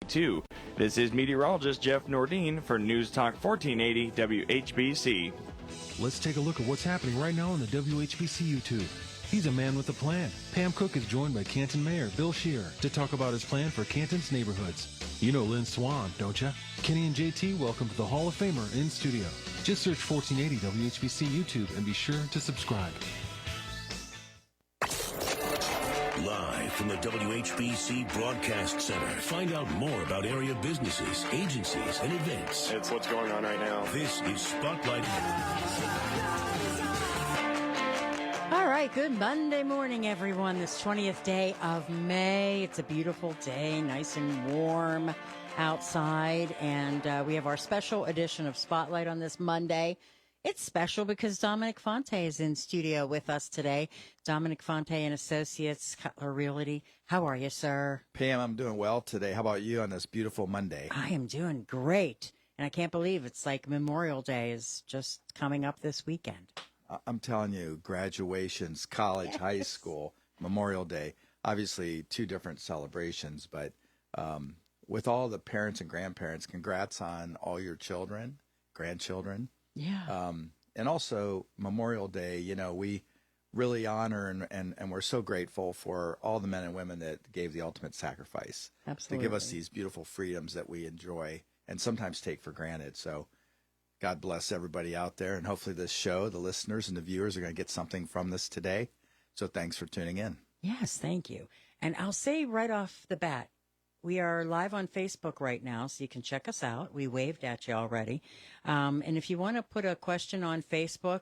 2. This is meteorologist Jeff Nordine for News Talk 1480 WHBC. Let's take a look at what's happening right now on the WHBC YouTube. He's a man with a plan. Pam Cook is joined by Canton Mayor Bill Shearer to talk about his plan for Canton's neighborhoods. You know Lynn Swan, don't you? Kenny and JT welcome to the Hall of Famer in studio. Just search 1480 WHBC YouTube and be sure to subscribe. Live from the WHBC Broadcast Center. Find out more about area businesses, agencies, and events. It's what's going on right now. This is Spotlight. All right, good Monday morning, everyone. This 20th day of May. It's a beautiful day, nice and warm outside, and we have our special edition of Spotlight on this Monday. It's special because Dominic Fonte is in studio with us today. Dominic Fonte and Associates, Cutler Realty. How are you, sir? Pam, I'm doing well today. How about you on this beautiful Monday? I am doing great, and I can't believe it's like Memorial Day is just coming up this weekend. I'm telling you, graduations, college, Yes. high school, Memorial Day, obviously two different celebrations, but with all the parents and grandparents, congrats on all your children, grandchildren. Yeah. And also Memorial Day, you know, we really honor and we're so grateful for all the men and women that gave the ultimate sacrifice Absolutely. to give us these beautiful freedoms that we enjoy and sometimes take for granted. So God bless everybody out there. And hopefully this show, the listeners and the viewers are going to get something from this today. So thanks for tuning in. Yes, thank you. And I'll say right off the bat, we are live on Facebook right now, so you can check us out. We waved at you already. And if you want to put a question on Facebook,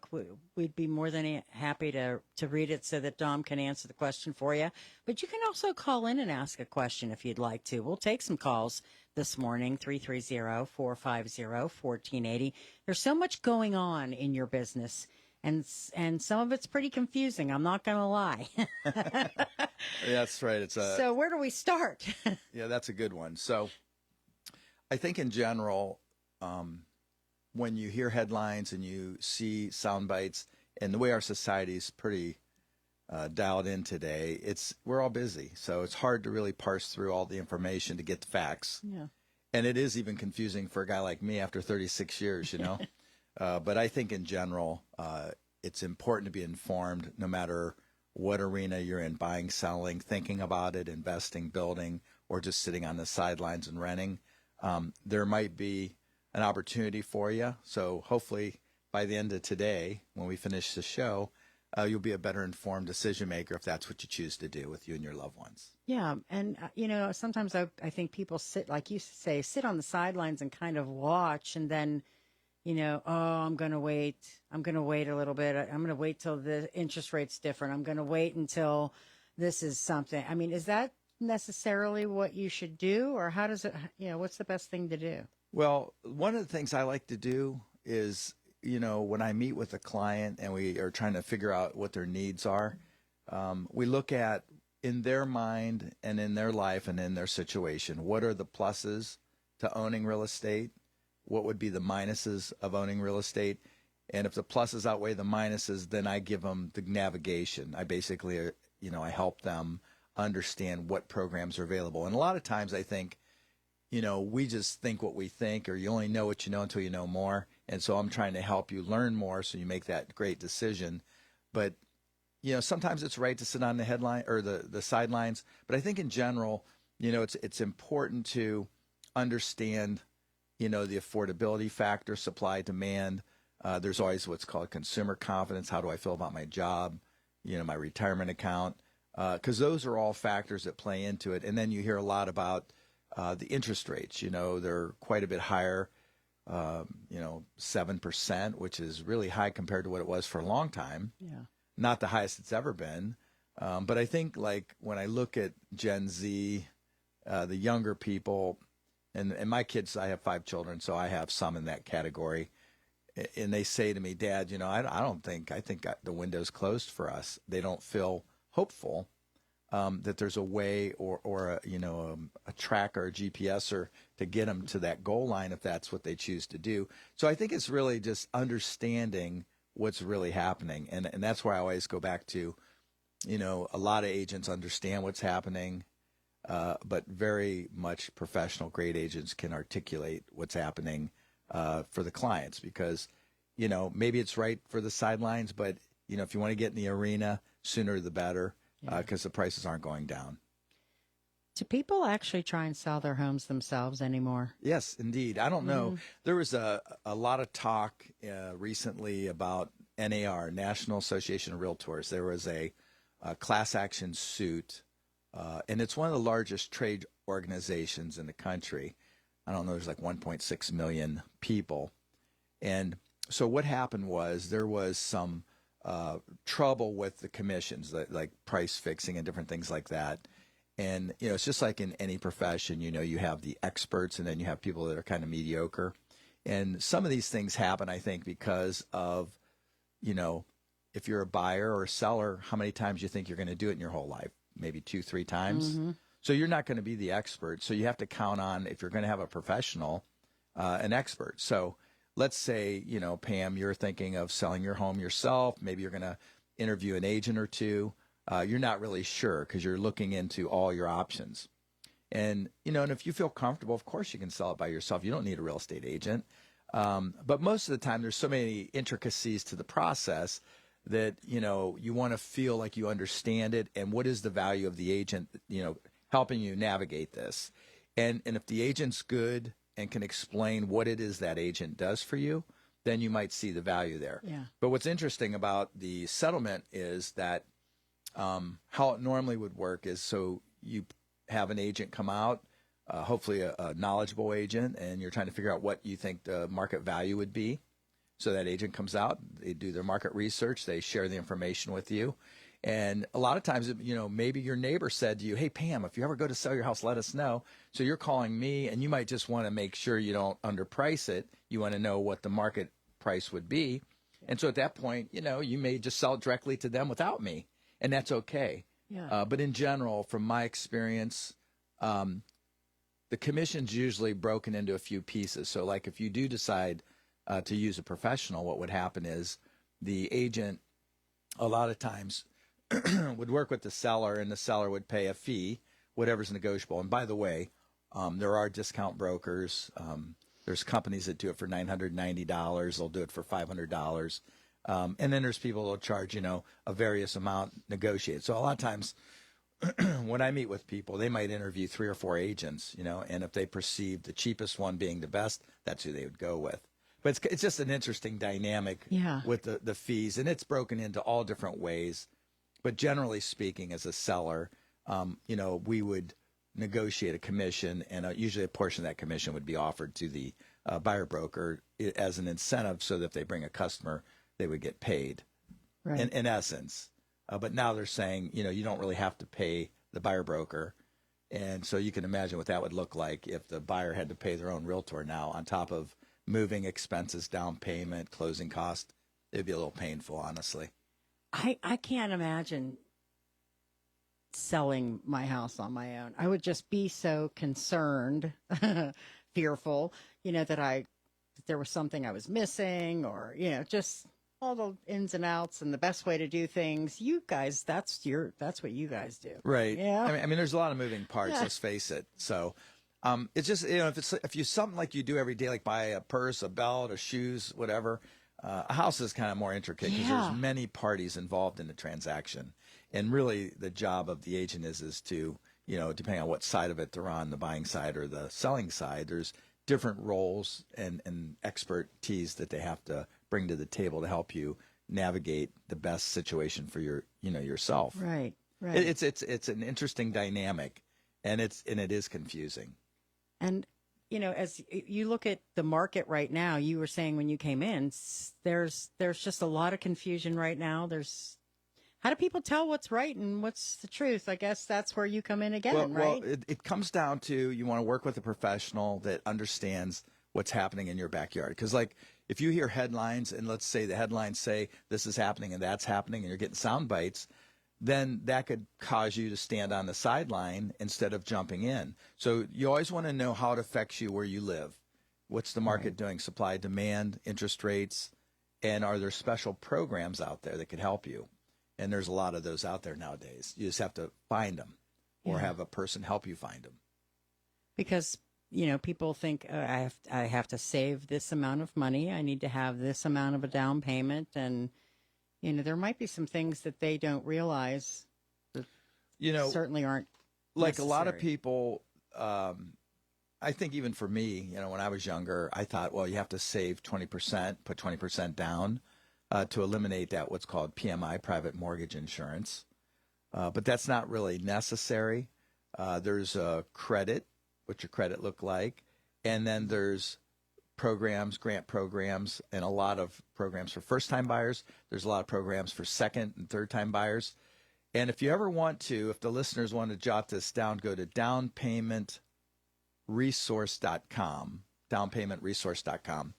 we'd be more than happy to read it so that Dom can answer the question for you. But you can also call in and ask a question if you'd like to. We'll take some calls this morning, 330-450-1480. There's so much going on in your business, and some of it's pretty confusing. I'm not going to lie. That's right. So where do we start? Yeah, that's a good one. So I think in general, when you hear headlines and you see sound bites and the way our society is pretty dialed in today, we're all busy. So it's hard to really parse through all the information to get the facts. Yeah. And it is even confusing for a guy like me after 36 years, you know. But I think in general, it's important to be informed no matter what arena you're in, buying, selling, thinking about it, investing, building, or just sitting on the sidelines and renting. There might be an opportunity for you. So hopefully by the end of today, when we finish the show, you'll be a better informed decision maker if that's what you choose to do with you and your loved ones. Yeah. And, sometimes I think people sit, like you say, sit on the sidelines and kind of watch and then, I'm going to wait. I'm going to wait a little bit. I'm going to wait till the interest rate's different. I'm going to wait until this is something. I mean, is that necessarily what you should do, or how does it, what's the best thing to do? Well, one of the things I like to do is, when I meet with a client and we are trying to figure out what their needs are, we look at in their mind and in their life and in their situation, what are the pluses to owning real estate? What would be the minuses of owning real estate? And if the pluses outweigh the minuses, then I give them the navigation. I basically, I help them understand what programs are available. And a lot of times I think, we just think what we think, or you only know what you know until you know more. And so I'm trying to help you learn more so you make that great decision. But, sometimes it's right to sit on the headline or the sidelines. But I think in general, it's important to understand the affordability factor, supply, demand. There's always what's called consumer confidence. How do I feel about my job, my retirement account? Because those are all factors that play into it. And then you hear a lot about the interest rates. They're quite a bit higher, 7%, which is really high compared to what it was for a long time. Yeah. Not the highest it's ever been. But I think like when I look at Gen Z, the younger people, and my kids, I have 5 children, so I have some in that category. And they say to me, Dad, I think the window's closed for us. They don't feel hopeful that there's a way or a track or a GPS or to get them to that goal line if that's what they choose to do. So I think it's really just understanding what's really happening. And that's why I always go back to, a lot of agents understand what's happening. but very much professional, great agents can articulate what's happening for the clients because, maybe it's right for the sidelines, but, if you want to get in the arena, sooner the better because the prices aren't going down. Do people actually try and sell their homes themselves anymore? Yes, indeed. I don't know. There was a lot of talk recently about NAR, National Association of Realtors. There was a class action suit, and it's one of the largest trade organizations in the country. I don't know, there's like 1.6 million people. And so what happened was there was some trouble with the commissions, like price fixing and different things like that. And, it's just like in any profession, you have the experts and then you have people that are kind of mediocre. And some of these things happen, I think, because of, if you're a buyer or a seller, how many times you think you're going to do it in your whole life? Maybe 2-3 times. So you're not going to be the expert. So you have to count on, if you're going to have a professional, an expert. So let's say, Pam, you're thinking of selling your home yourself. Maybe you're going to interview an agent or two. You're not really sure because you're looking into all your options. And, and if you feel comfortable, of course you can sell it by yourself. You don't need a real estate agent. But most of the time there's so many intricacies to the process that, you want to feel like you understand it. And what is the value of the agent, helping you navigate this? And if the agent's good and can explain what it is that agent does for you, then you might see the value there. Yeah. But what's interesting about the settlement is that how it normally would work is so you have an agent come out, hopefully a knowledgeable agent, and you're trying to figure out what you think the market value would be. So that agent comes out, they do their market research, they share the information with you. And a lot of times, maybe your neighbor said to you, hey, Pam, if you ever go to sell your house, let us know. So you're calling me, and you might just want to make sure you don't underprice it. You want to know what the market price would be. And so at that point, you may just sell it directly to them without me. And that's okay. Yeah. But in general, from my experience, the commission's usually broken into a few pieces. So like if you do decide to use a professional, what would happen is the agent a lot of times would work with the seller, and the seller would pay a fee, whatever's negotiable. And by the way, there are discount brokers. There's companies that do it for $990. They'll do it for $500. And then there's people that'll charge, a various amount negotiated. So a lot of times when I meet with people, they might interview 3 or 4 agents, and if they perceive the cheapest one being the best, that's who they would go with. But it's just an interesting dynamic with the fees, and it's broken into all different ways. But generally speaking, as a seller, we would negotiate a commission, and usually a portion of that commission would be offered to the buyer broker as an incentive so that if they bring a customer, they would get paid, Right. in essence. But now they're saying, you don't really have to pay the buyer broker. And so you can imagine what that would look like if the buyer had to pay their own realtor now on top of moving expenses, down payment, closing cost. It'd be a little painful, honestly. I can't imagine selling my house on my own. I would just be so concerned, fearful, that there was something I was missing, or, just all the ins and outs and the best way to do things. You guys, that's what you guys do. Right. Yeah. I mean, there's a lot of moving parts, let's face it. So, it's just, if you something like you do every day, like buy a purse, a belt, or shoes, whatever, a house is kind of more intricate because there's many parties involved in the transaction. And really the job of the agent is to, depending on what side of it they're on, the buying side or the selling side, there's different roles and expertise that they have to bring to the table to help you navigate the best situation for yourself. Right. Right. It's an interesting dynamic, and it is confusing. And, as you look at the market right now, you were saying when you came in, there's just a lot of confusion right now. How do people tell what's right and what's the truth? I guess that's where you come in again, right? Well, it comes down to you want to work with a professional that understands what's happening in your backyard. Because, like, if you hear headlines, and let's say the headlines say this is happening and that's happening, and you're getting sound bites, then that could cause you to stand on the sideline instead of jumping in. So you always want to know how it affects you where you live. What's the market doing? Supply, demand, interest rates, and are there special programs out there that could help you? And there's a lot of those out there nowadays. You just have to find them. or have a person help you find them. Because, people think I have to save this amount of money. I need to have this amount of a down payment. And, there might be some things that they don't realize that certainly aren't like necessary. A lot of people, I think even for me, when I was younger, I thought, well, you have to save 20%, put 20% down to eliminate that what's called PMI, private mortgage insurance. But that's not really necessary. There's a credit, what your credit look like, and then there's programs, grant programs, and a lot of programs for first-time buyers. There's a lot of programs for second and third-time buyers. And if you ever want to, if the listeners want to jot this down, go to downpaymentresource.com, downpaymentresource.com.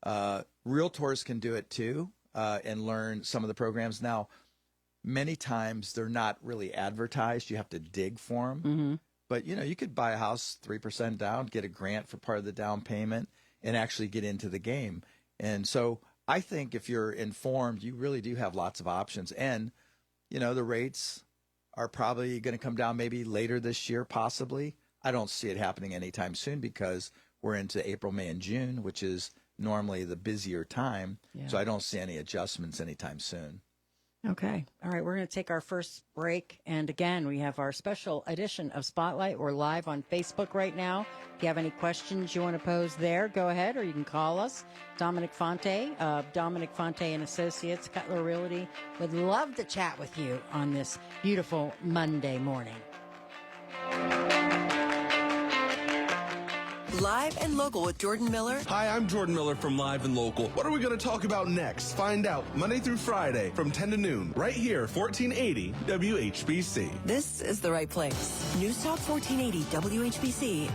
Realtors can do it too and learn some of the programs. Now, many times they're not really advertised. You have to dig for them. Mm-hmm. But, you could buy a house 3% down, get a grant for part of the down payment, and actually get into the game. And so I think if you're informed, you really do have lots of options. And, the rates are probably going to come down maybe later this year, possibly. I don't see it happening anytime soon because we're into April, May, and June, which is normally the busier time. Yeah. So I don't see any adjustments anytime soon. Okay. All right. We're going to take our first break. And again, we have our special edition of Spotlight. We're live on Facebook right now. If you have any questions you want to pose there, go ahead, or you can call us. Dominic Fonte, Dominic Fonte and Associates, Cutler Realty, would love to chat with you on this beautiful Monday morning. Live and Local with Jordan Miller. Hi, I'm Jordan Miller from Live and Local. What are we going to talk about next? Find out Monday through Friday from 10 to noon, right here, 1480 WHBC. This is the right place. News Talk 1480 WHBC.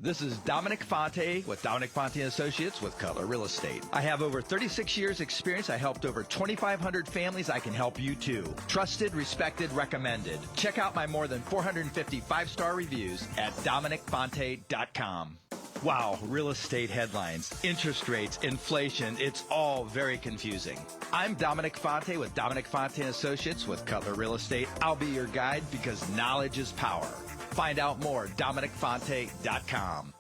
This is Dominic Fonte with Dominic Fonte and Associates with Cutler Real Estate. I have over 36 years experience. I helped over 2,500 families. I can help you too. Trusted, respected, recommended. Check out my more than 450 five-star reviews at DominicFonte.com. Wow, real estate headlines, interest rates, inflation, it's all very confusing. I'm Dominic Fonte with Dominic Fonte and Associates with Cutler Real Estate. I'll be your guide because knowledge is power. Find out more, DominicFonte.com.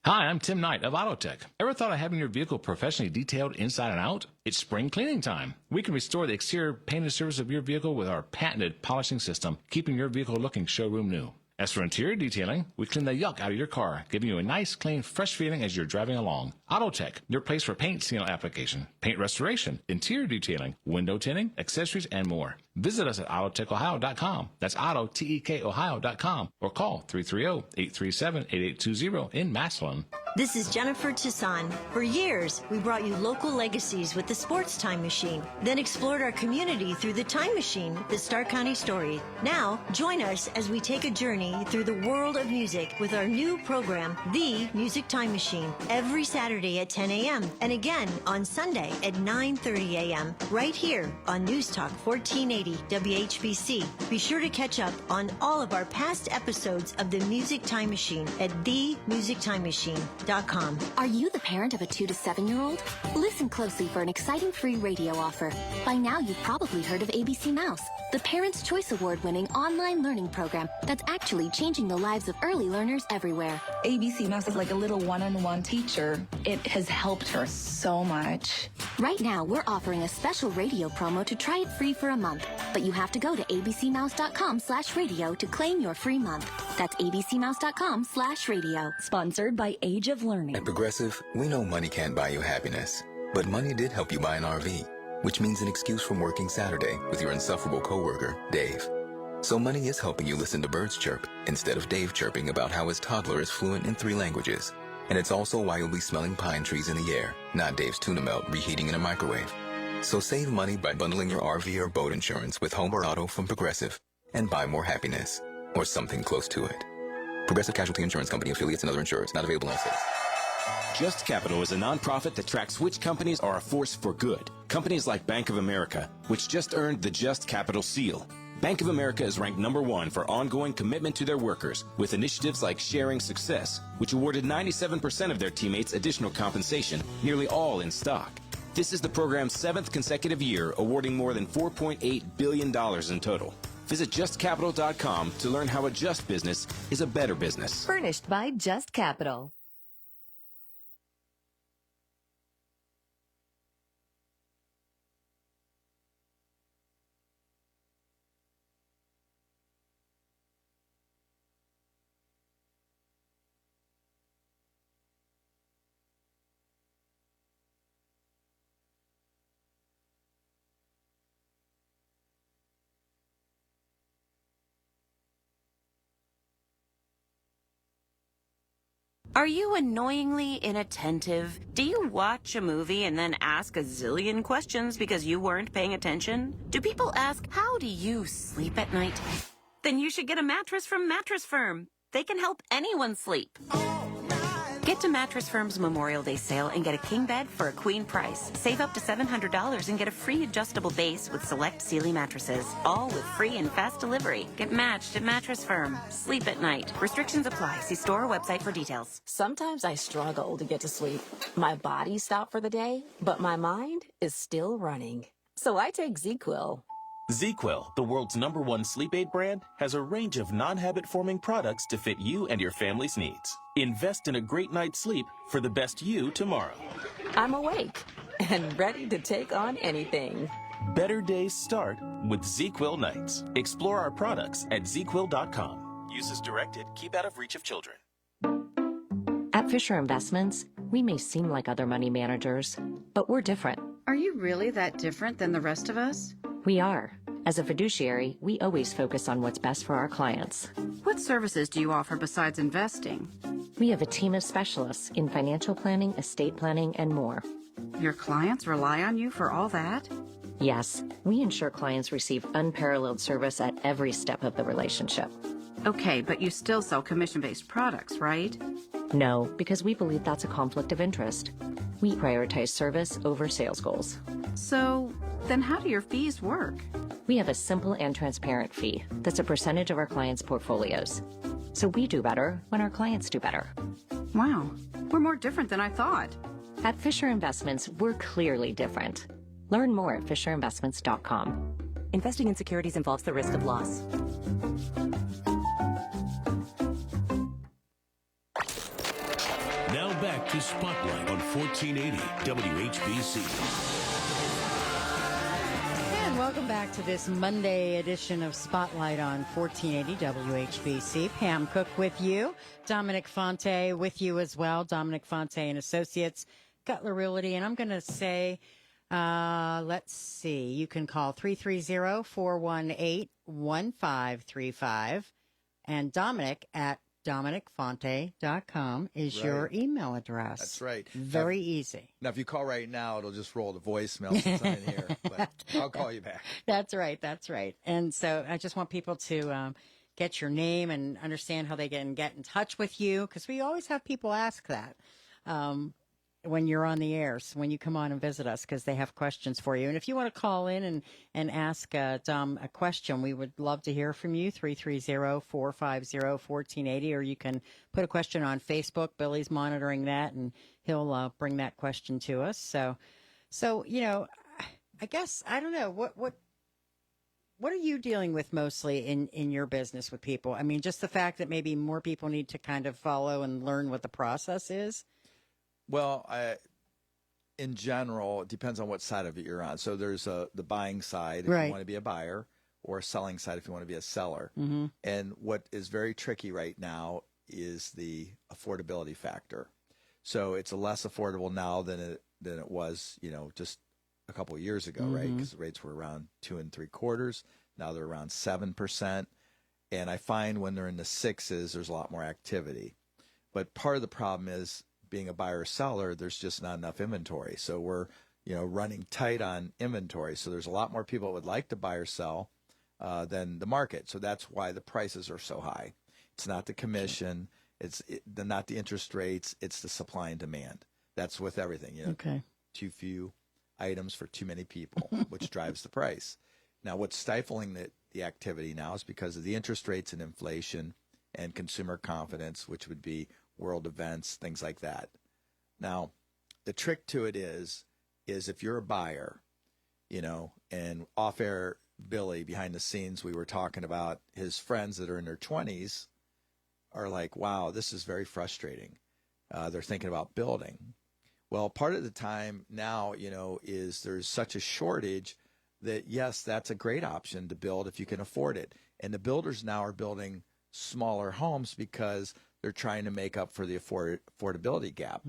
Hi, I'm Tim Knight of AutoTech. Ever thought of having your vehicle professionally detailed inside and out? It's spring cleaning time. We can restore the exterior painted surface of your vehicle with our patented polishing system, keeping your vehicle looking showroom new. As for interior detailing, we clean the yuck out of your car, giving you a nice, clean, fresh feeling as you're driving along. AutoTech, your place for paint seal application, paint restoration, interior detailing, window tinting, accessories, and more. Visit us at AutoTechOhio.com. That's AutoTechOhio.com or call 330-837-8820 in Massillon. This is Jennifer Toussaint. For years, we brought you local legacies with the Sports Time Machine, then explored our community through the Time Machine, the Stark County Story. Now, join us as we take a journey through the world of music with our new program, The Music Time Machine, every Saturday at 10 a.m. and again on Sunday at 9:30 a.m. right here on News Talk 1480 WHBC. Be sure to catch up on all of our past episodes of The Music Time Machine at themusictimemachine.com. Are you the parent of a 2 to 7-year-old? Listen closely for an exciting free radio offer. By now, you've probably heard of ABC Mouse, the Parents' Choice Award-winning online learning program that's actually changing the lives of early learners everywhere. ABC Mouse is like a little one-on-one teacher. It has helped her so much. Right now, we're offering a special radio promo to try it free for a month, but you have to go to abcmouse.com/radio to claim your free month. That's abcmouse.com/radio. Sponsored by Age of Learning. At Progressive, we know money can't buy you happiness, but money did help you buy an RV, which means an excuse from working Saturday with your insufferable coworker, Dave. So money is helping you listen to birds chirp instead of Dave chirping about how his toddler is fluent in 3 languages. And it's also why you'll be smelling pine trees in the air, not Dave's tuna melt reheating in a microwave. So save money by bundling your RV or boat insurance with home or auto from Progressive and buy more happiness, or something close to it. Progressive Casualty Insurance Company, affiliates, and other insurers. Not available in states. Just Capital is a nonprofit that tracks which companies are a force for good. Companies like Bank of America, which just earned the Just Capital seal. Bank of America is ranked #1 for ongoing commitment to their workers, with initiatives like Sharing Success, which awarded 97% of their teammates additional compensation, nearly all in stock. This is the program's 7th consecutive year, awarding more than $4.8 billion in total. Visit justcapital.com to learn how a just business is a better business. Furnished by Just Capital. Are you annoyingly inattentive? Do you watch a movie and then ask a zillion questions because you weren't paying attention? Do people ask, how do you sleep at night? Then you should get a mattress from Mattress Firm. They can help anyone sleep. Get to Mattress Firm's Memorial Day sale and get a king bed for a queen price. Save up to $700 and get a free adjustable base with select Sealy mattresses. All with free and fast delivery. Get matched at Mattress Firm. Sleep at night. Restrictions apply. See store or website for details. Sometimes I struggle to get to sleep. My body stopped for the day, but my mind is still running. So I take ZQuil. ZQuil, the world's #1 sleep aid brand, has a range of non-habit-forming products to fit you and your family's needs. Invest in a great night's sleep for the best you tomorrow. I'm awake and ready to take on anything. Better days start with ZQuil nights. Explore our products at ZQuil.com. Use as directed. Keep out of reach of children. At Fisher Investments, we may seem like other money managers, but we're different. Are you really that different than the rest of us? We are. As a fiduciary, we always focus on what's best for our clients. What services do you offer besides investing? We have a team of specialists in financial planning, estate planning, and more. Your clients rely on you for all that? Yes, we ensure clients receive unparalleled service at every step of the relationship. Okay, but you still sell commission-based products, right? No, because we believe that's a conflict of interest. We prioritize service over sales goals. So, then how do your fees work? We have a simple and transparent fee that's a percentage of our clients' portfolios. So we do better when our clients do better. Wow, we're more different than I thought. At Fisher Investments, we're clearly different. Learn more at FisherInvestments.com. Investing in securities involves the risk of loss. Now back to Spotlight on 1480 WHBC. Welcome back to this Monday edition of Spotlight on 1480 WHBC. Pam Cook with you. Dominic Fonte with you as well. Dominic Fonte and Associates, Cutler Realty. And I'm going to say, let's see, you can call 330-418-1535. And Dominic at DominicFonte.com is your email address. That's right. Very easy. Now, if you call right now, it'll just roll to voicemail since I'm in here. But I'll call you back. That's right. That's right. And so I just want people to get your name and understand how they can get in touch with you, because we always have people ask that when you're on the air, so when you come on and visit us, because they have questions for you. And if you want to call in and ask Dom a question, we would love to hear from you, 330-450-1480, or you can put a question on Facebook. Billy's monitoring that, and he'll bring that question to us. So you know, I guess, I don't know, what are you dealing with mostly in your business with people? I mean, just the fact that maybe more people need to kind of follow and learn what the process is? Well, in general, it depends on what side of it you're on. So there's the buying side if you want to be a buyer, or a selling side if you want to be a seller. Mm-hmm. And what is very tricky right now is the affordability factor. So it's less affordable now than it was, just a couple of years ago, right? Because the rates were around 2 3/4. Now they're around 7%. And I find when they're in the 6s, there's a lot more activity. But part of the problem is, being a buyer or seller, there's just not enough inventory. So we're, running tight on inventory. So there's a lot more people that would like to buy or sell than the market. So that's why the prices are so high. It's not the commission. It's not the interest rates. It's the supply and demand. That's with everything. Okay. Too few items for too many people, which drives the price. Now, what's stifling the activity now is because of the interest rates and inflation and consumer confidence, which would be world events, things like that. Now, the trick to it is is if you're a buyer, and off-air Billy, behind the scenes, we were talking about his friends that are in their 20s are like, wow, this is very frustrating. They're thinking about building. Well, part of the time now, is there's such a shortage that, yes, that's a great option to build if you can afford it. And the builders now are building smaller homes because they're trying to make up for the affordability gap.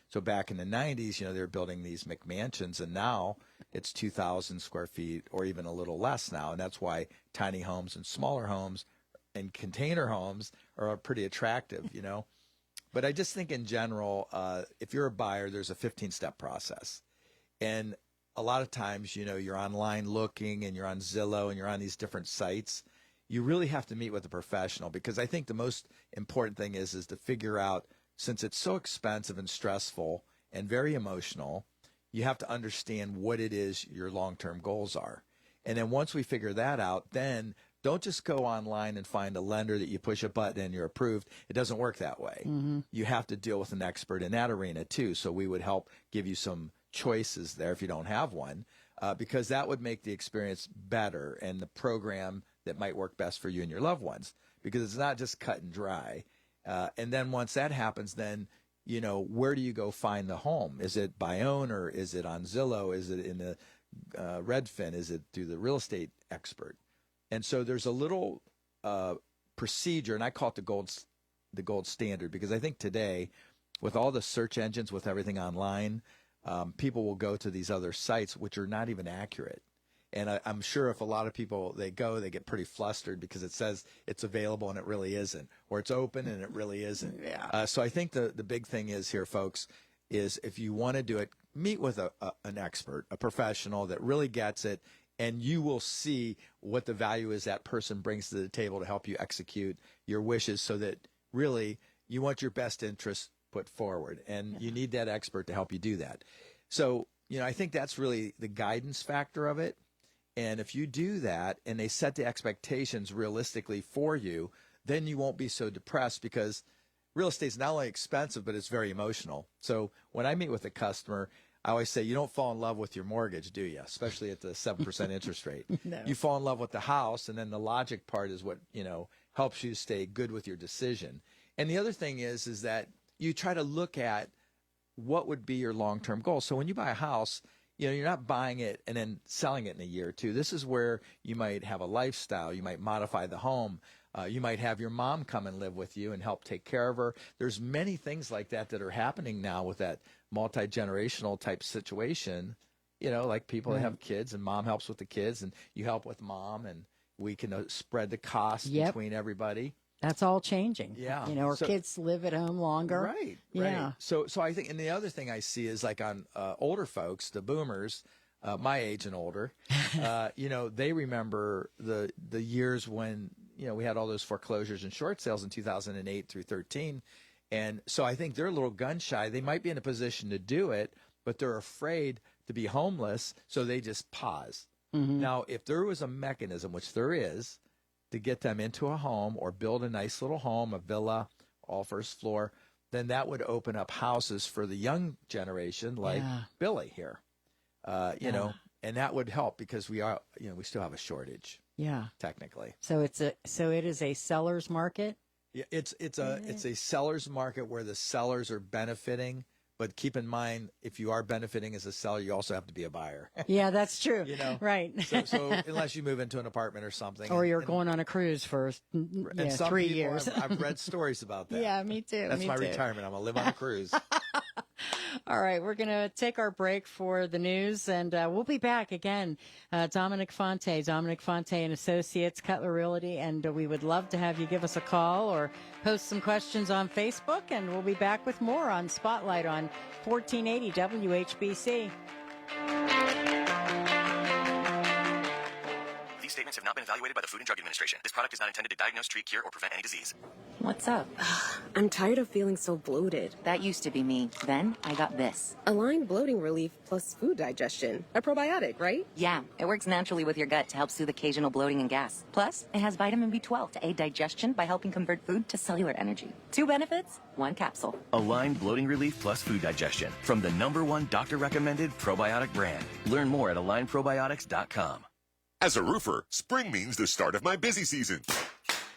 So back in the 90s, they were building these McMansions, and now it's 2,000 square feet or even a little less now. And that's why tiny homes and smaller homes and container homes are pretty attractive, But I just think in general, if you're a buyer, there's a 15-step process. And a lot of times, you're online looking and you're on Zillow and you're on these different sites. You really have to meet with a professional, because I think the most important thing is to figure out, since it's so expensive and stressful and very emotional, you have to understand what it is your long-term goals are. And then once we figure that out, then don't just go online and find a lender that you push a button and you're approved. It doesn't work that way. You have to deal with an expert in that arena too. So we would help give you some choices there if you don't have one, because that would make the experience better and the program that might work best for you and your loved ones, because it's not just cut and dry. And then once that happens, then, where do you go find the home? Is it by owner? Is it on Zillow? Is it in the Redfin? Is it through the real estate expert? And so there's a little procedure, and I call it the gold standard, because I think today, with all the search engines, with everything online, people will go to these other sites which are not even accurate. And I'm sure if a lot of people, they get pretty flustered because it says it's available and it really isn't, or it's open and it really isn't. So I think the big thing is here, folks, is if you want to do it, meet with an expert, a professional that really gets it, and you will see what the value is that person brings to the table to help you execute your wishes, so that really you want your best interests put forward, and you need that expert to help you do that. So, I think that's really the guidance factor of it. And if you do that and they set the expectations realistically for you, then you won't be so depressed, because real estate is not only expensive, but it's very emotional. So when I meet with a customer, I always say, you don't fall in love with your mortgage, do you? Especially at the 7% interest rate. No. You fall in love with the house, and then the logic part is what, helps you stay good with your decision. And the other thing is that you try to look at what would be your long-term goal. So when you buy a house, you're not buying it and then selling it in a year or two. This is where you might have a lifestyle. You might modify the home. You might have your mom come and live with you and help take care of her. There's many things like that are happening now with that multi-generational type situation. Like people that have kids, and mom helps with the kids, and you help with mom, and we can spread the cost between everybody. That's all changing. Yeah. Our kids live at home longer. Right. Yeah. Right. So I think, and the other thing I see is like on older folks, the boomers, my age and older, they remember the years when, we had all those foreclosures and short sales in 2008 through 13. And so I think they're a little gun shy. They might be in a position to do it, but they're afraid to be homeless. So they just pause. Now, if there was a mechanism, which there is, to get them into a home or build a nice little home, a villa, all first floor, then that would open up houses for the young generation like Billy here, and that would help, because we still have a shortage. Yeah. Technically. So it is a seller's market. Yeah. It's a seller's market where the sellers are benefiting. But keep in mind, if you are benefiting as a seller, you also have to be a buyer. Yeah, that's true. Right. So unless you move into an apartment or something. Or you're going on a cruise for 3 years. I've read stories about that. Yeah, me too. That's my retirement. I'm going to live on a cruise. All right, we're going to take our break for the news, and we'll be back again. Dominic Fonte and Associates, Cutler Realty, and we would love to have you give us a call or post some questions on Facebook, and we'll be back with more on Spotlight on 1480 WHBC. These statements have not been evaluated by the Food and Drug Administration. This product is not intended to diagnose, treat, cure, or prevent any disease. What's up? I'm tired of feeling so bloated. That used to be me. Then I got this. Align Bloating Relief plus food digestion. A probiotic, right? Yeah, it works naturally with your gut to help soothe occasional bloating and gas. Plus, it has vitamin B12 to aid digestion by helping convert food to cellular energy. 2 benefits, 1 capsule. Align Bloating Relief plus food digestion from the #1 doctor-recommended probiotic brand. Learn more at alignprobiotics.com. As a roofer, spring means the start of my busy season,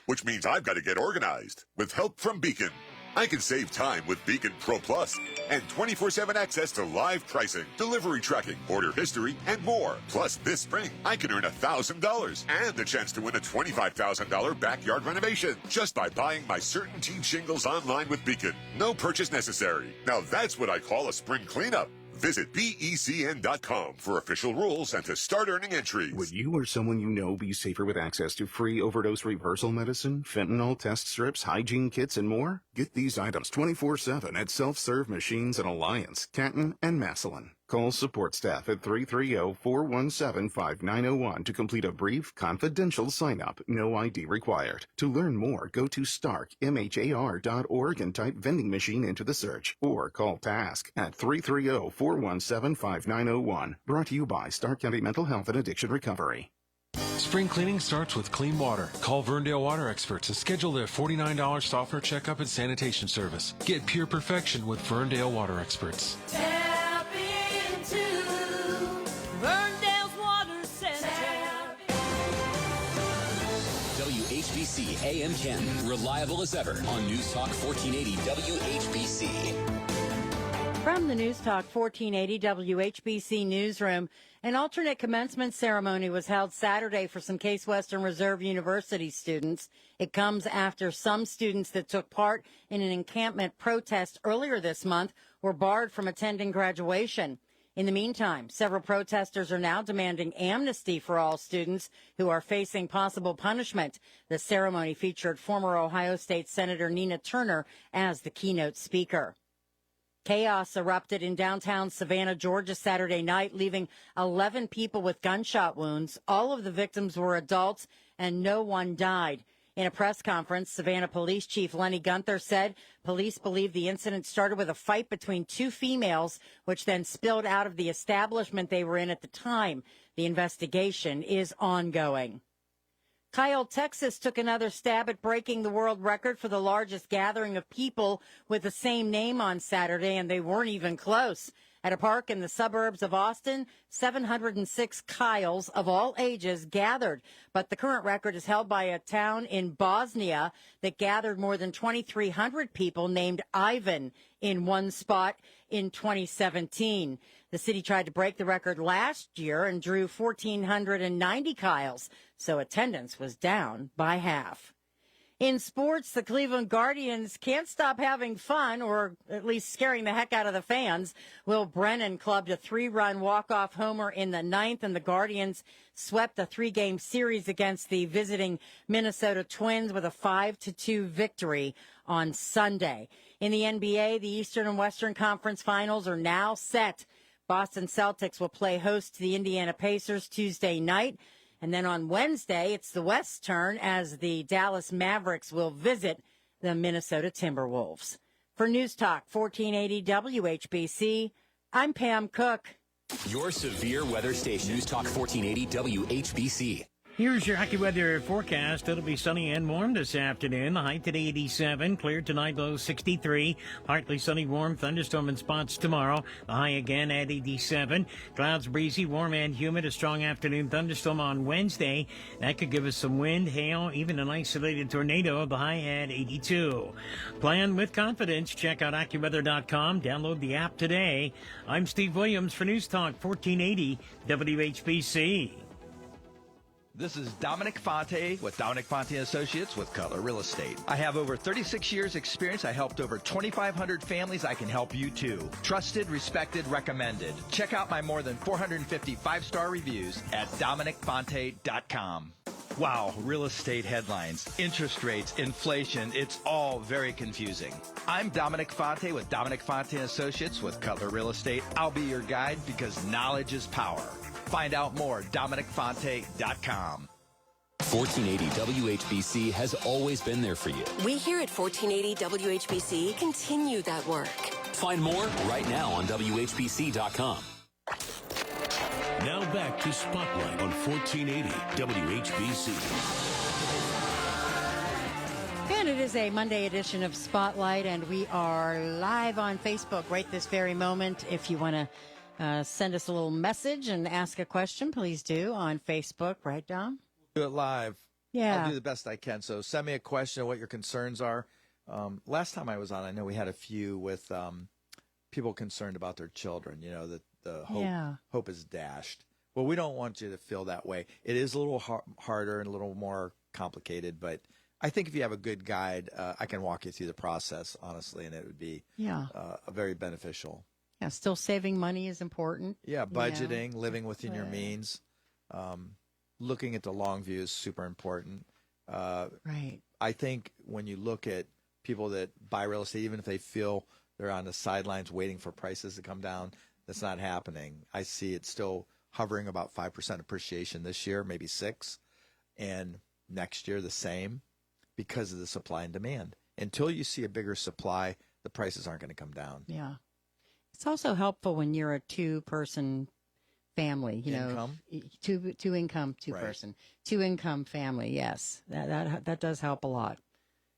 which means I've got to get organized with help from Beacon. I can save time with Beacon Pro Plus and 24/7 access to live pricing, delivery tracking, order history, and more. Plus, this spring, I can earn $1,000 and the chance to win a $25,000 backyard renovation just by buying my CertainTeed shingles online with Beacon. No purchase necessary. Now that's what I call a spring cleanup. Visit BECN.com for official rules and to start earning entries. Would you or someone you know be safer with access to free overdose reversal medicine, fentanyl test strips, hygiene kits, and more? Get these items 24/7 at Self-Serve Machines and Alliance, Canton, and Massillon. Call support staff at 330-417-5901 to complete a brief, confidential sign-up. No ID required. To learn more, go to starkmhar.org and type vending machine into the search. Or call TASK at 330-417-5901. Brought to you by Stark County Mental Health and Addiction Recovery. Spring cleaning starts with clean water. Call Verndale Water Experts and schedule their $49 software checkup and sanitation service. Get pure perfection with Verndale Water Experts. Tap into Verndale's Water Center. WHBC AM Canton, reliable as ever on News Talk 1480 WHBC. From the News Talk 1480 WHBC newsroom, an alternate commencement ceremony was held Saturday for some Case Western Reserve University students. It comes after some students that took part in an encampment protest earlier this month were barred from attending graduation. In the meantime, several protesters are now demanding amnesty for all students who are facing possible punishment. The ceremony featured former Ohio State Senator Nina Turner as the keynote speaker. Chaos erupted in downtown Savannah, Georgia, Saturday night, leaving 11 people with gunshot wounds. All of the victims were adults, and no one died. In a press conference, Savannah Police Chief Lenny Gunther said police believe the incident started with a fight between 2 females, which then spilled out of the establishment they were in at the time. The investigation is ongoing. Kyle, Texas took another stab at breaking the world record for the largest gathering of people with the same name on Saturday, and they weren't even close. At a park in the suburbs of Austin, 706 Kyles of all ages gathered. But the current record is held by a town in Bosnia that gathered more than 2,300 people named Ivan in one spot in 2017. The city tried to break the record last year and drew 1,490 Kyles, so attendance was down by half. In sports, the Cleveland Guardians can't stop having fun, or at least scaring the heck out of the fans. Will Brennan clubbed a 3-run walk-off homer in the 9th, and the Guardians swept a 3-game series against the visiting Minnesota Twins with a 5-2 victory on Sunday. In the NBA, the Eastern and Western Conference Finals are now set. Boston Celtics will play host to the Indiana Pacers Tuesday night. And then on Wednesday, it's the West's turn as the Dallas Mavericks will visit the Minnesota Timberwolves. For News Talk 1480 WHBC, I'm Pam Cook. Your severe weather station, News Talk 1480 WHBC. Here's your AccuWeather forecast. It'll be sunny and warm this afternoon. The high today 87, clear tonight, low 63. Partly sunny, warm, thunderstorm in spots tomorrow. The high again at 87. Clouds breezy, warm and humid. A strong afternoon thunderstorm on Wednesday. That could give us some wind, hail, even an isolated tornado. The high at 82. Plan with confidence. Check out AccuWeather.com. Download the app today. I'm Steve Williams for News Talk 1480 WHBC. This is Dominic Fonte with Dominic Fonte Associates with Cutler Real Estate. I have over 36 years experience. I helped over 2,500 families. I can help you too. Trusted, respected, recommended. Check out my more than 450 5-star reviews at DominicFonte.com. Wow, real estate headlines, interest rates, inflation, it's all very confusing. I'm Dominic Fonte with Dominic Fonte Associates with Cutler Real Estate. I'll be your guide because knowledge is power. Find out more at DominicFonte.com. 1480 WHBC has always been there for you. We here at 1480 WHBC continue that work. Find more right now on WHBC.com. Now back to Spotlight on 1480 WHBC. And it is a Monday edition of Spotlight, and we are live on Facebook right this very moment. If you want to send us a little message and ask a question, please do on Facebook. Right, Dom? Do it live. Yeah. I'll do the best I can. So send me a question of what your concerns are. Last time I was on, I know we had a few with people concerned about their children, you know, that the hope is dashed. Well, we don't want you to feel that way. It is a little harder and a little more complicated, but I think if you have a good guide, I can walk you through the process, honestly, and it would be very beneficial. Yeah, still saving money is important. Yeah, budgeting, living within your means, looking at the long view is super important. Right. I think when you look at people that buy real estate, even if they feel they're on the sidelines waiting for prices to come down, that's not happening. I see it still hovering about 5% appreciation this year, maybe 6%, and next year the same because of the supply and demand. Until you see a bigger supply, the prices aren't going to come down. Yeah. It's also helpful when you're a two-person family, you know, two income, two-person, two-income family. Yes, that does help a lot.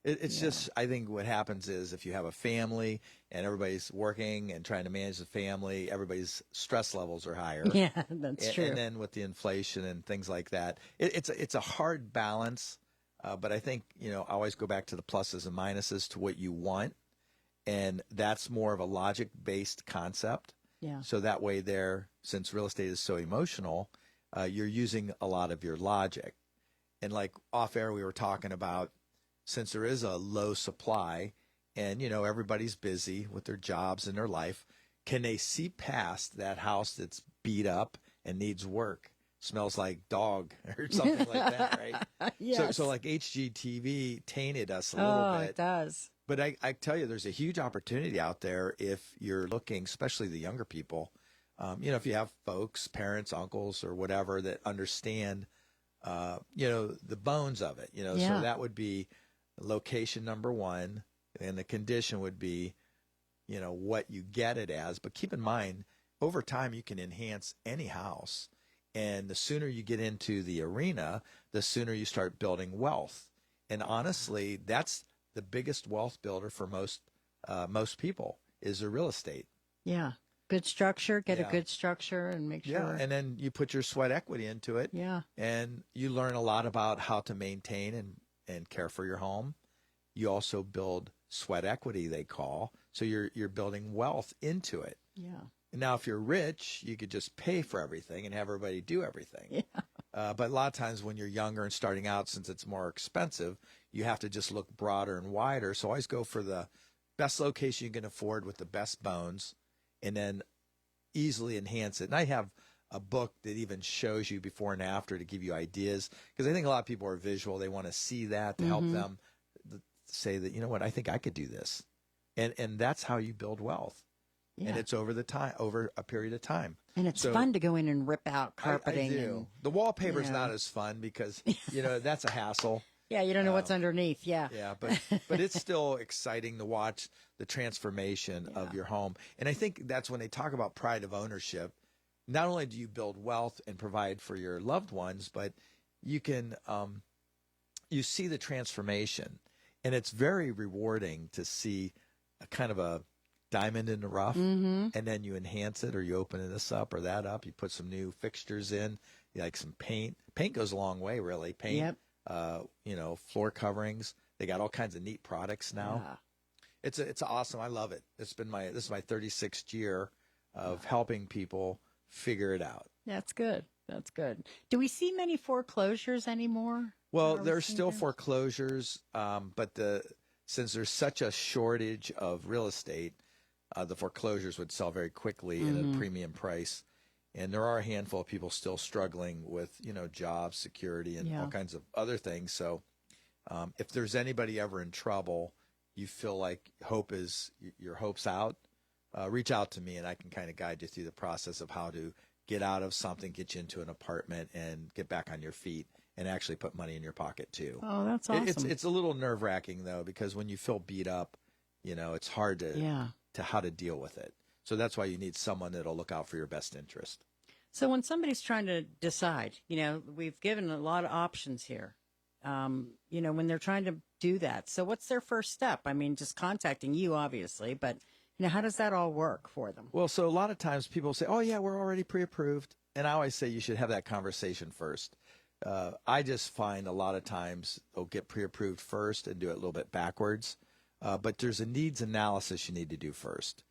It's just, I think what happens is if you have a family and everybody's working and trying to manage the family, everybody's stress levels are higher. Yeah, that's true. And then with the inflation and things like that, it's a hard balance. But I think, you know, I always go back to the pluses and minuses to what you want. And that's more of a logic-based concept. Yeah. So that way since real estate is so emotional, you're using a lot of your logic. And like off air, we were talking about, since there is a low supply and, you know, everybody's busy with their jobs and their life, can they see past that house that's beat up and needs work, smells like dog or something like that, right? Yes. So like HGTV tainted us a little bit. Oh, it does. But I tell you, there's a huge opportunity out there if you're looking, especially the younger people, you know, if you have folks, parents, uncles, or whatever that understand, you know, the bones of it, you know, so that would be location number one, and the condition would be, you know, what you get it as. But keep in mind, over time, you can enhance any house. And the sooner you get into the arena, the sooner you start building wealth. And honestly, that's the biggest wealth builder for most people is their real estate. Yeah. Good structure, get a good structure and make sure. Yeah, and then you put your sweat equity into it. Yeah. And you learn a lot about how to maintain and care for your home. You also build sweat equity, they call. So you're building wealth into it. Yeah. And now if you're rich, you could just pay for everything and have everybody do everything. Yeah. But a lot of times when you're younger and starting out, since it's more expensive, you have to just look broader and wider. So always go for the best location you can afford with the best bones, and then easily enhance it. And I have a book that even shows you before and after to give you ideas, because I think a lot of people are visual. They want to see that to help them say that, you know what, I think I could do this. And that's how you build wealth. Yeah. And it's over a period of time. And it's fun to go in and rip out carpeting. I do. The wallpaper's not as fun because, you know, that's a hassle. Yeah, you don't know what's underneath. Yeah. Yeah, but it's still exciting to watch the transformation of your home. And I think that's when they talk about pride of ownership. Not only do you build wealth and provide for your loved ones, but you can you see the transformation. And it's very rewarding to see a kind of a diamond in the rough, and then you enhance it, or you open this up or that up. You put some new fixtures in, like some paint. Paint goes a long way, really. Paint, you know, floor coverings. They got all kinds of neat products now. Yeah. It's awesome. I love it. This is my 36th year of helping people figure it out. That's good. That's good. Do we see many foreclosures anymore? Well, there's still foreclosures, but since there's such a shortage of real estate, the foreclosures would sell very quickly at a premium price. And there are a handful of people still struggling with, you know, jobs, security, and all kinds of other things. So if there's anybody ever in trouble, you feel like your hope's out, reach out to me and I can kind of guide you through the process of how to get out of something, get you into an apartment, and get back on your feet and actually put money in your pocket too. Oh, that's awesome. It's a little nerve wracking though, because when you feel beat up, it's hard to how to deal with it. So that's why you need someone that'll look out for your best interest. So when somebody's trying to decide, we've given a lot of options here, when they're trying to do that. So what's their first step? I mean, just contacting you, obviously, but how does that all work for them? Well, so a lot of times people say, oh yeah, we're already pre-approved. And I always say you should have that conversation first. I just find a lot of times they'll get pre-approved first and do it a little bit backwards. But there's a needs analysis you need to do first.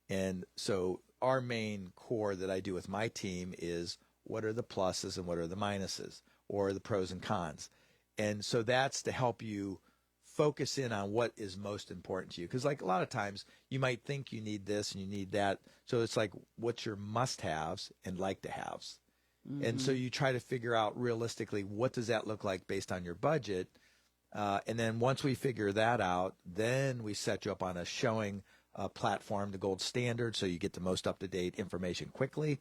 And so our main core that I do with my team is what are the pluses and what are the minuses, or the pros and cons. And so that's to help you focus in on what is most important to you. Because like a lot of times you might think you need this and you need that. So it's like what's your must-haves and like-to-haves. Mm-hmm. And so you try to figure out realistically what does that look like based on your budget. And then once we figure that out, then we set you up on a showing platform, the gold standard, so you get the most up-to-date information quickly.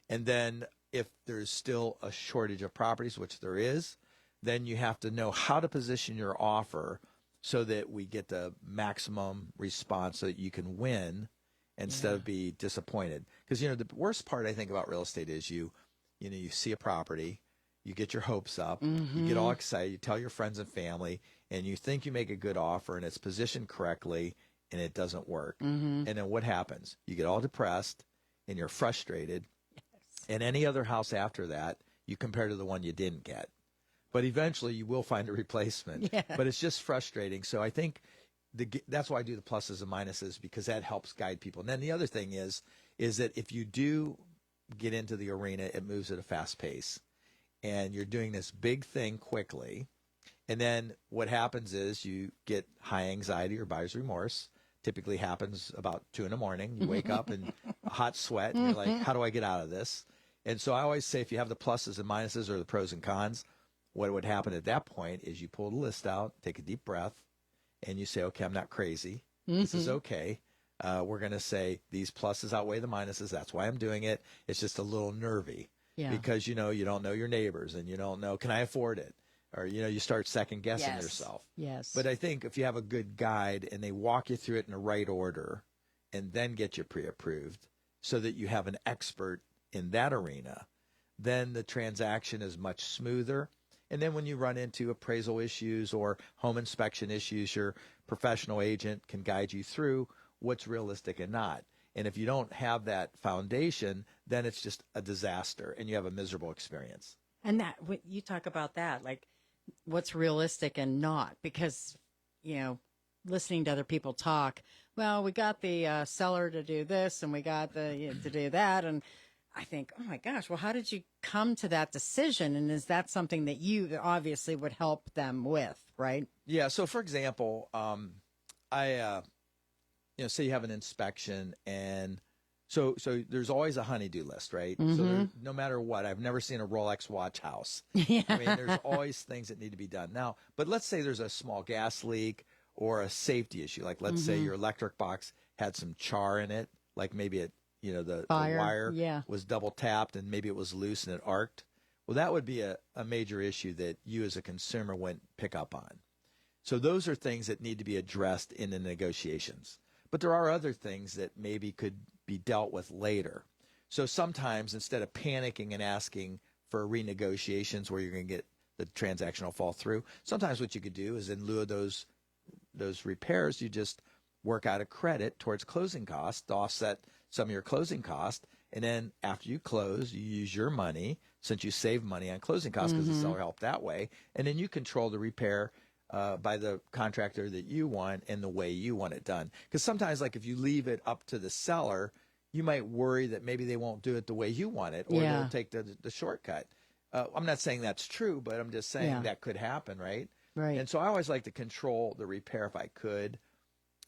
And then if there's still a shortage of properties, which there is, then you have to know how to position your offer so that we get the maximum response so that you can win instead of be disappointed. Because, the worst part I think about real estate is you see a property, you get your hopes up, you get all excited, you tell your friends and family, and you think you make a good offer and it's positioned correctly and it doesn't work. And then what happens? You get all depressed and you're frustrated. And any other house after that, you compare to the one you didn't get. But eventually you will find a replacement. Yeah. But it's just frustrating. So I think that's why I do the pluses and minuses, because that helps guide people. And then the other thing is that if you do get into the arena, it moves at a fast pace. And you're doing this big thing quickly. And then what happens is you get high anxiety or buyer's remorse. Typically happens about 2 a.m. You wake up in a hot sweat and you're like, how do I get out of this? And so I always say if you have the pluses and minuses or the pros and cons, what would happen at that point is you pull the list out, take a deep breath, and you say, okay, I'm not crazy. This is okay. We're going to say these pluses outweigh the minuses. That's why I'm doing it. It's just a little nervy because, you don't know your neighbors and you don't know, can I afford it? Or, you start second guessing yourself. Yes. But I think if you have a good guide and they walk you through it in the right order and then get you pre-approved so that you have an expert in that arena, then the transaction is much smoother. And then when you run into appraisal issues or home inspection issues, your professional agent can guide you through what's realistic and not. And if you don't have that foundation, then it's just a disaster and you have a miserable experience. And that, when you talk about that, like what's realistic and not, because, listening to other people talk, well, we got the seller to do this and we got the to do that. And I think, oh my gosh, well, how did you come to that decision? And is that something that you obviously would help them with, right? Yeah. So for example, say you have an inspection and so there's always a honey-do list, right? So no matter what, I've never seen a Rolex watch house. I mean, there's always things that need to be done. Now, but let's say there's a small gas leak or a safety issue. Like let's say your electric box had some char in it, like maybe it, the wire was double tapped and maybe it was loose and it arced. Well, that would be a major issue that you as a consumer wouldn't pick up on. So those are things that need to be addressed in the negotiations. But there are other things that maybe could be dealt with later. So sometimes instead of panicking and asking for renegotiations where you're going to get the transaction will fall through, sometimes what you could do is in lieu of those repairs, you just work out a credit towards closing costs to offset some of your closing costs. And then after you close, you use your money since you save money on closing costs because the seller helped that way. And then you control the repair by the contractor that you want and the way you want it done. Because sometimes, like if you leave it up to the seller, you might worry that maybe they won't do it the way you want it or they'll take the shortcut. I'm not saying that's true, but I'm just saying that could happen, right? Right. And so I always like to control the repair if I could.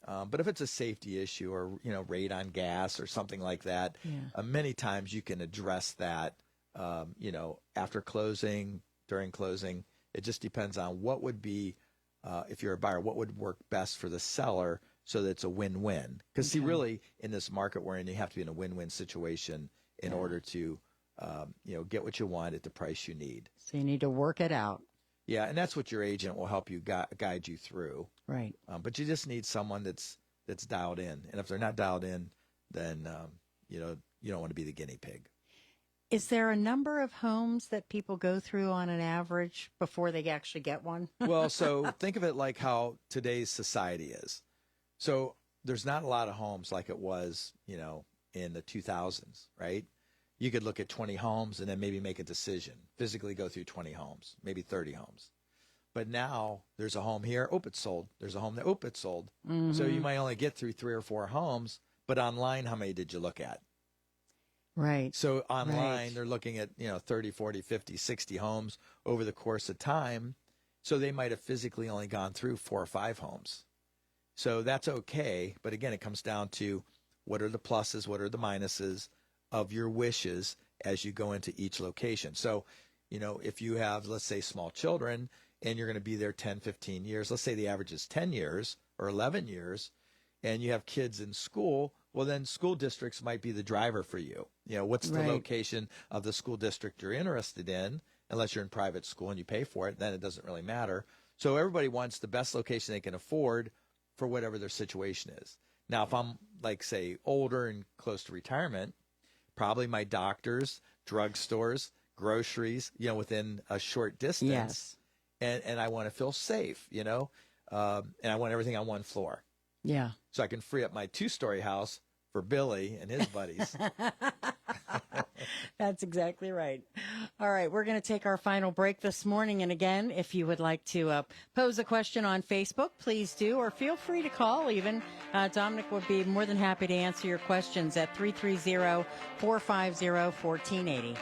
But if it's a safety issue or, rate on gas or something like that, many times you can address that, after closing, during closing. It just depends on what would be, if you're a buyer, what would work best for the seller so that it's a win-win. Because see, really, in this market we're in, you have to be in a win-win situation in order to get what you want at the price you need. So you need to work it out. Yeah, and that's what your agent will help you guide you through. Right. But you just need someone that's dialed in, and if they're not dialed in, then you don't want to be the guinea pig. Is there a number of homes that people go through on an average before they actually get one? Well, so think of it like how today's society is. So there's not a lot of homes like it was, in the 2000s, right? You could look at 20 homes and then maybe make a decision, physically go through 20 homes, maybe 30 homes. But now there's a home here, it's sold. There's a home there, it's sold. Mm-hmm. So you might only get through 3 or 4 homes, but online, how many did you look at? Right. So online, they're looking at, 30, 40, 50, 60 homes over the course of time. So they might have physically only gone through 4 or 5 homes. So that's okay. But again, it comes down to what are the pluses, what are the minuses of your wishes as you go into each location. So, if you have, let's say, small children and you're going to be there 10, 15 years, let's say the average is 10 years or 11 years, and you have kids in school, well, then school districts might be the driver for you. What's the location of the school district you're interested in? Unless you're in private school and you pay for it, then it doesn't really matter. So everybody wants the best location they can afford for whatever their situation is. Now, if I'm like, say, older and close to retirement, probably my doctors, drugstores, groceries, within a short distance. Yes. And I want to feel safe, and I want everything on one floor. Yeah. So I can free up my 2-story house for Billy and his buddies. That's exactly right. All right, we're going to take our final break this morning. And again, if you would like to pose a question on Facebook, please do, or feel free to call even. Dominic would be more than happy to answer your questions at 330-450-1480.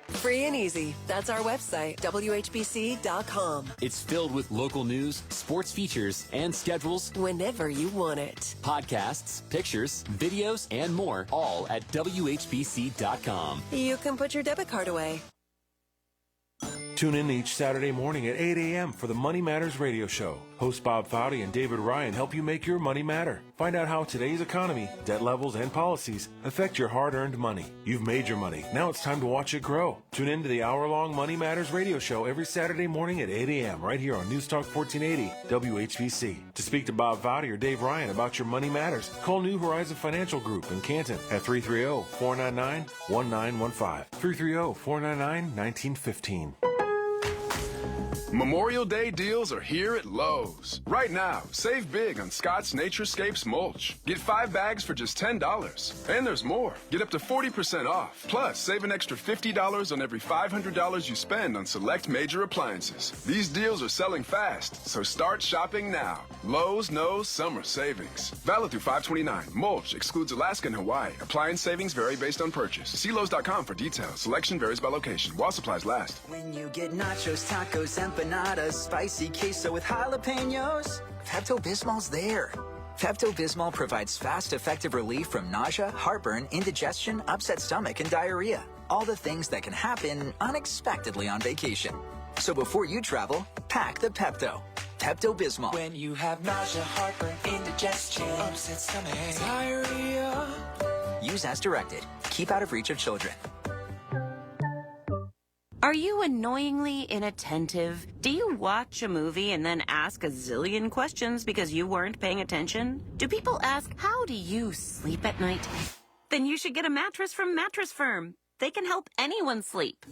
Free and easy. That's our website, WHBC.com. It's filled with local news, sports features, and schedules whenever you want it. Podcasts, pictures, videos, and more, all at WHBC.com. You can put your debit card away. Tune in each Saturday morning at 8 a.m. for the Money Matters radio show. Hosts Bob Foudy and David Ryan help you make your money matter. Find out how today's economy, debt levels, and policies affect your hard-earned money. You've made your money. Now it's time to watch it grow. Tune in to the hour-long Money Matters radio show every Saturday morning at 8 a.m. right here on News Talk 1480 WHBC. To speak to Bob Foudy or Dave Ryan about your money matters, call New Horizon Financial Group in Canton at 330-499-1915. 330-499-1915. Memorial Day deals are here at Lowe's. Right now, save big on Scott's Naturescapes mulch. Get 5 bags for just $10. And there's more. Get up to 40% off. Plus, save an extra $50 on every $500 you spend on select major appliances. These deals are selling fast, so start shopping now. Lowe's knows summer savings. Valid through 5/29. Mulch excludes Alaska and Hawaii. Appliance savings vary based on purchase. See Lowe's.com for details. Selection varies by location. While supplies last. When you get nachos, tacos, empanadas, spicy queso with jalapenos, Pepto-Bismol's there. Pepto-Bismol provides fast, effective relief from nausea, heartburn, indigestion, upset stomach, and diarrhea. All the things that can happen unexpectedly on vacation. So before you travel, pack the Pepto. Pepto-Bismol. When you have nausea, heartburn, indigestion, upset stomach, diarrhea. Use as directed. Keep out of reach of children. Are you annoyingly inattentive? Do you watch a movie and then ask a zillion questions because you weren't paying attention? Do people ask, how do you sleep at night? Then you should get a mattress from Mattress Firm. They can help anyone sleep.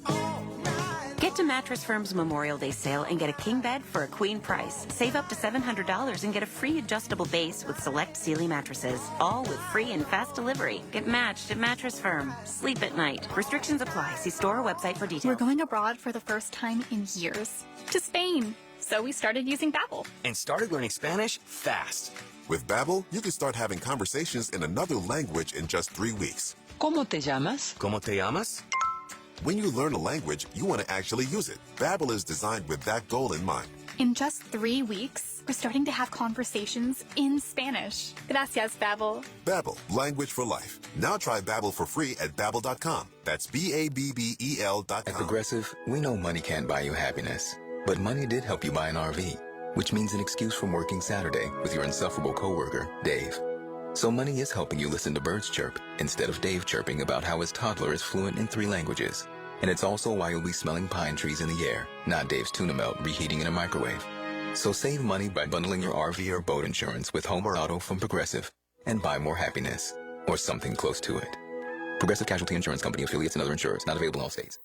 Get to Mattress Firm's Memorial Day sale and get a king bed for a queen price. Save up to $700 and get a free adjustable base with select Sealy mattresses. All with free and fast delivery. Get matched at Mattress Firm. Sleep at night. Restrictions apply. See store or website for details. We're going abroad for the first time in years. To Spain. So we started using Babbel. And started learning Spanish fast. With Babbel, you can start having conversations in another language in just 3 weeks. ¿Cómo te llamas? ¿Cómo te llamas? When you learn a language, you want to actually use it. Babbel is designed with that goal in mind. In just 3 weeks, we're starting to have conversations in Spanish. Gracias, Babbel. Babbel, language for life. Now try Babbel for free at Babbel.com. That's BABBEL.com. At Progressive, we know money can't buy you happiness. But money did help you buy an RV, which means an excuse from working Saturday with your insufferable coworker, Dave. So money is helping you listen to birds chirp instead of Dave chirping about how his toddler is fluent in 3 languages. And it's also why you'll be smelling pine trees in the air, not Dave's tuna melt reheating in a microwave. So save money by bundling your RV or boat insurance with home or auto from Progressive and buy more happiness, or something close to it. Progressive Casualty Insurance Company, affiliates, and other insurers. Not available in all states.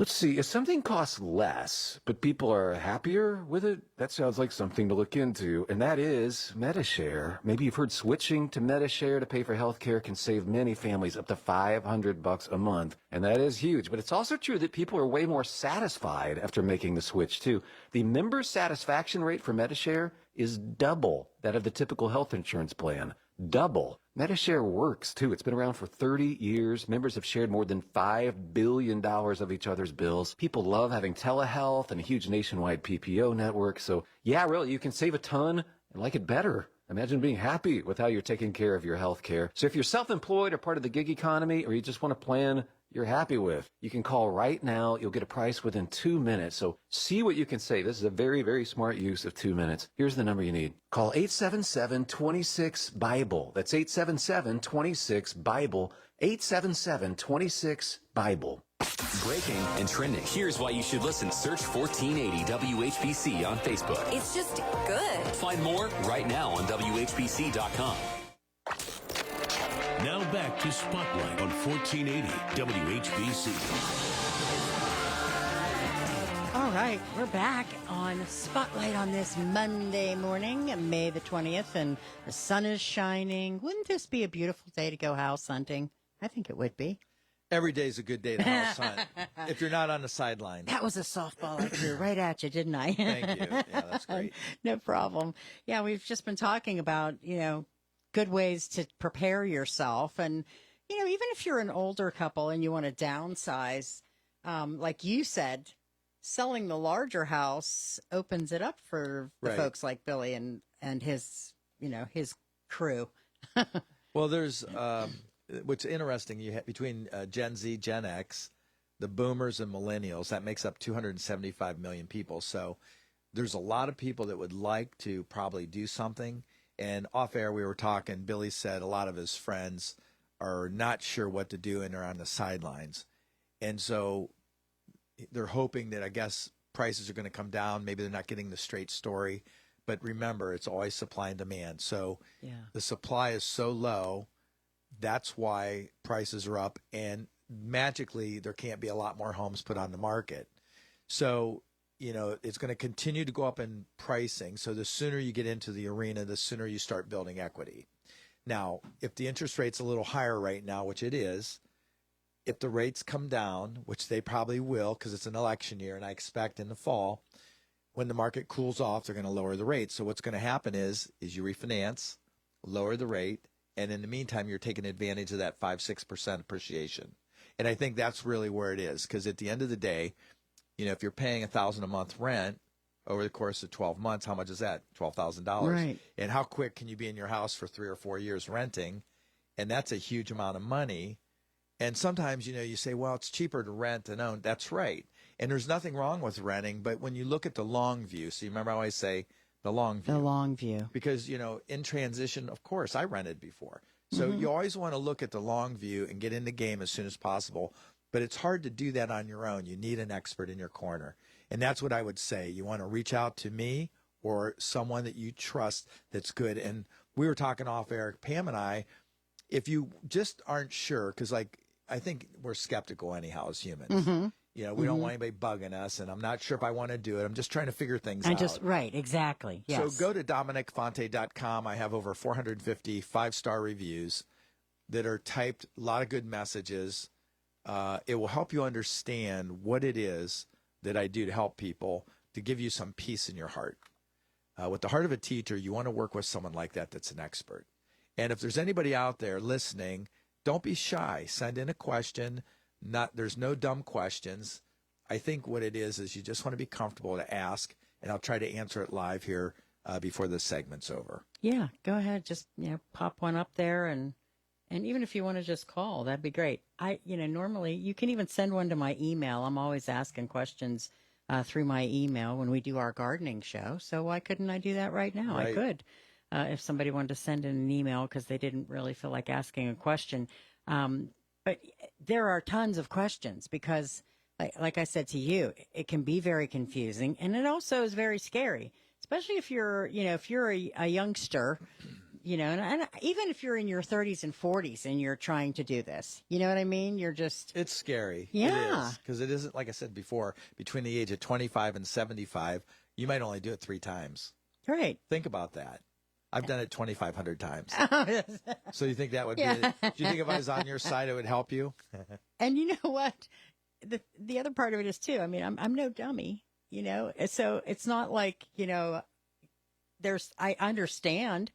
Let's see, if something costs less, but people are happier with it, that sounds like something to look into, and that is MediShare. Maybe you've heard switching to MediShare to pay for healthcare can save many families up to $500 a month, and that is huge. But it's also true that people are way more satisfied after making the switch, too. The member satisfaction rate for MediShare is double that of the typical health insurance plan. Double. MediShare works, too. It's been around for 30 years. Members have shared more than $5 billion of each other's bills. People love having telehealth and a huge nationwide PPO network. So, yeah, really, you can save a ton and like it better. Imagine being happy with how you're taking care of your health care. So if you're self-employed or part of the gig economy, or you just want a plan you're happy with, you can call right now. You'll get a price within 2 minutes. So see what you can save. This is a very, very smart use of 2 minutes. Here's the number you need. Call 877-26-BIBLE. That's 877-26-BIBLE. 877-26-BIBLE. Breaking and trending. Here's why you should listen. Search 1480 WHBC on Facebook. It's just good. Find more right now on WHBC.com. Now back to Spotlight on 1480 WHBC. All right, we're back on Spotlight on this Monday morning, May the 20th, and the sun is shining. Wouldn't this be a beautiful day to go house hunting? I think it would be. Every day's a good day to house hunt if you're not on the sideline. That was a softball I threw right at you, didn't I? Thank you. Yeah, that's great. No problem. Yeah, we've just been talking about, good ways to prepare yourself. And, even if you're an older couple and you want to downsize, like you said, selling the larger house opens it up for the folks like Billy and his, his crew. Well, there's what's interesting, you have between Gen Z, Gen X, the boomers and millennials, that makes up 275 million people. So there's a lot of people that would like to probably do something. And off air, we were talking, Billy said a lot of his friends are not sure what to do and are on the sidelines. And so they're hoping that, I guess, prices are going to come down. Maybe they're not getting the straight story. But remember, it's always supply and demand. So the supply is so low. That's why prices are up, and magically there can't be a lot more homes put on the market. So, it's going to continue to go up in pricing. So the sooner you get into the arena, the sooner you start building equity. Now, if the interest rate's a little higher right now, which it is, if the rates come down, which they probably will because it's an election year, and I expect in the fall, when the market cools off, they're going to lower the rate. So what's going to happen is you refinance, lower the rate, and in the meantime, you're taking advantage of that 5-6% appreciation. And I think that's really where it is, because at the end of the day, if you're paying $1,000 a month rent over the course of 12 months, how much is that? $12,000. Right. And how quick can you be in your house for 3 or 4 years renting? And that's a huge amount of money. And sometimes, you say, well, it's cheaper to rent than own. That's right. And there's nothing wrong with renting, but when you look at the long view, so you remember how I say the long view. The long view. Because, in transition, of course, I rented before. So you always want to look at the long view and get in the game as soon as possible. But it's hard to do that on your own. You need an expert in your corner. And that's what I would say. You want to reach out to me or someone that you trust that's good. And we were talking off air, Pam and I, if you just aren't sure, because I think we're skeptical anyhow as humans. We don't want anybody bugging us, and I'm not sure if I want to do it. I'm just trying to figure things out. Right, exactly. Yes. So go to DominicFonte.com. I have over 450 5-star reviews that are typed, a lot of good messages. It will help you understand what it is that I do to help people, to give you some peace in your heart. With the heart of a teacher, you want to work with someone like that that's an expert. And if there's anybody out there listening, don't be shy. Send in a question. There's no dumb questions. I think what it is you just want to be comfortable to ask, and I'll try to answer it live here before the segment's over. Yeah, go ahead. Just, pop one up there, and even if you want to just call, that'd be great. Normally you can even send one to my email. I'm always asking questions through my email when we do our gardening show. So why couldn't I do that right now? Right. I could. If somebody wanted to send in an email because they didn't really feel like asking a question. But there are tons of questions because, like I said to you, it can be very confusing, and it also is very scary, especially if you're a youngster, and even if you're in your 30s and 40s and you're trying to do this, you know what I mean? It's scary. Yeah. It is, because it isn't, like I said before, between the age of 25 and 75, you might only do it 3 times. Great. Think about that. I've done it 2,500 times. So you think that would be? Do you think if I was on your side, it would help you? And you know what? The other part of it is too. I mean, I'm no dummy, So it's not like I understand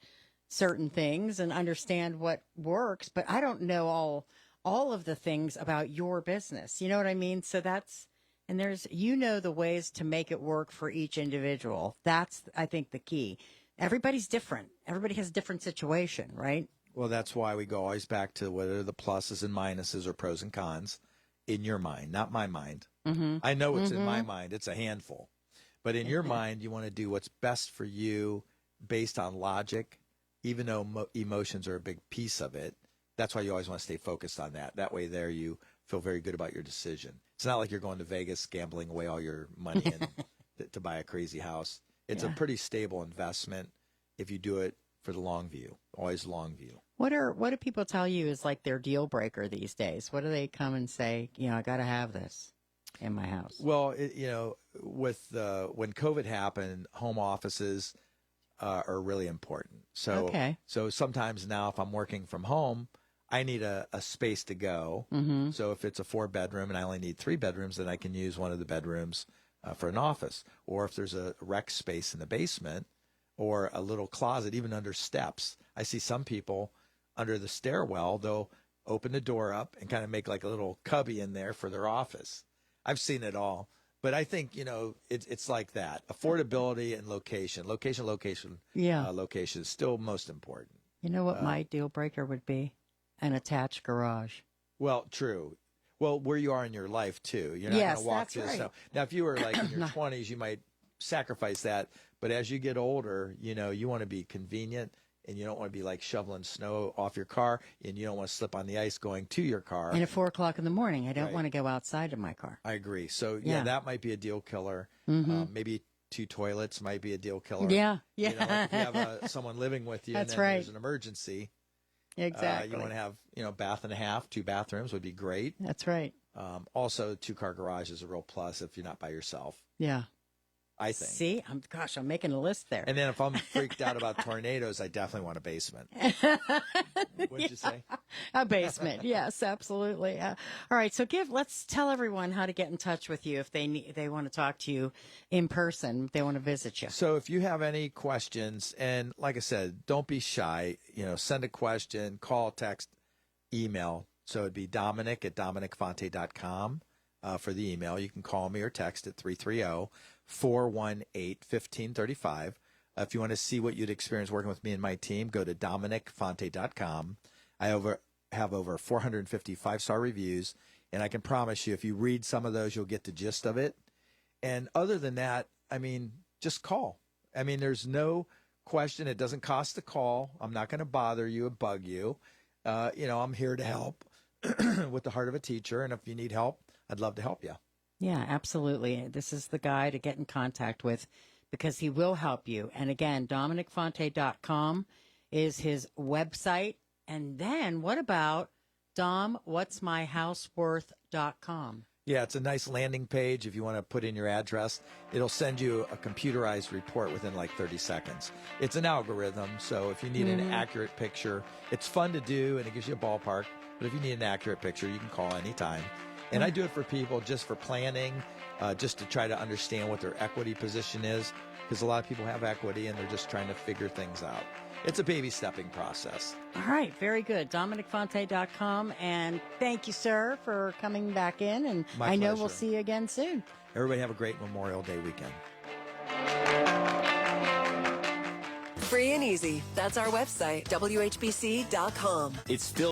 certain things and understand what works, but I don't know all of the things about your business. You know what I mean? So there's the ways to make it work for each individual. That's, I think, the key. Everybody's different. Everybody has a different situation, right? Well, that's why we go always back to what are the pluses and minuses or pros and cons in your mind, not my mind. Mm-hmm. I know what's in my mind. It's a handful. But in your mind, you want to do what's best for you based on logic, even though emotions are a big piece of it. That's why you always want to stay focused on that. That way there you feel very good about your decision. It's not like you're going to Vegas gambling away all your money to buy a crazy house. It's a pretty stable investment if you do it for the long view, always long view. What do people tell you is like their deal breaker these days? What do they come and say, I got to have this in my house? Well, with when COVID happened, home offices are really important. So, so sometimes now if I'm working from home, I need a space to go. Mm-hmm. So if it's a 4-bedroom and I only need 3 bedrooms, then I can use one of the bedrooms for an office. Or if there's a rec space in the basement or a little closet, even under steps. I see some people under the stairwell, they'll open the door up and kind of make like a little cubby in there for their office. I've seen it all. But I think, it's like that. Affordability and location. Location is still most important. You know what my deal breaker would be? An attached garage. Well, true. Well, where you are in your life, too. You're not going to walk through the snow. Now, if you were like in your 20s, you might sacrifice that. But as you get older, you want to be convenient, and you don't want to be like shoveling snow off your car, and you don't want to slip on the ice going to your car. And at 4:00 in the morning, I don't want to go outside of my car. I agree. So, that might be a deal killer. Mm-hmm. Maybe 2 toilets might be a deal killer. Yeah. Like if you have someone living with you and then there's an emergency. Exactly. You want to have, bath and a half, 2 bathrooms would be great. That's right. Also, 2-car garage is a real plus if you're not by yourself. Yeah. I think. See, I'm making a list there. And then if I'm freaked out about tornadoes, I definitely want a basement. What'd you say? A basement. Yes, absolutely. All right. So let's tell everyone how to get in touch with you if they want to talk to you in person, if they want to visit you. So if you have any questions, and like I said, don't be shy, send a question, call, text, email. So it'd be Dominic at DominicFonte.com for the email. You can call me or text at 330-418-1535. If you want to see what you'd experience working with me and my team, go to DominicFonte.com. I have over 450 5-star reviews, and I can promise you if you read some of those, you'll get the gist of it. And other than that, just call. There's no question. It doesn't cost to call. I'm not going to bother you or bug you. I'm here to help with the heart of a teacher, and if you need help, I'd love to help you. Yeah, absolutely. This is the guy to get in contact with because he will help you. And again, DominicFonte.com is his website. And then what about whatsmyhouseworth.com? Yeah, it's a nice landing page. If you want to put in your address, it'll send you a computerized report within like 30 seconds. It's an algorithm, so if you need an accurate picture, it's fun to do and it gives you a ballpark. But if you need an accurate picture, you can call anytime. And I do it for people just for planning, just to try to understand what their equity position is, because a lot of people have equity and they're just trying to figure things out. it's a baby stepping process. All right, very good. DominicFonte.com. And thank you, sir, for coming back in. And My I know pleasure. we'll see you again soon. Everybody have a great Memorial Day weekend. Free and easy. That's our website, WHBC.com. It's still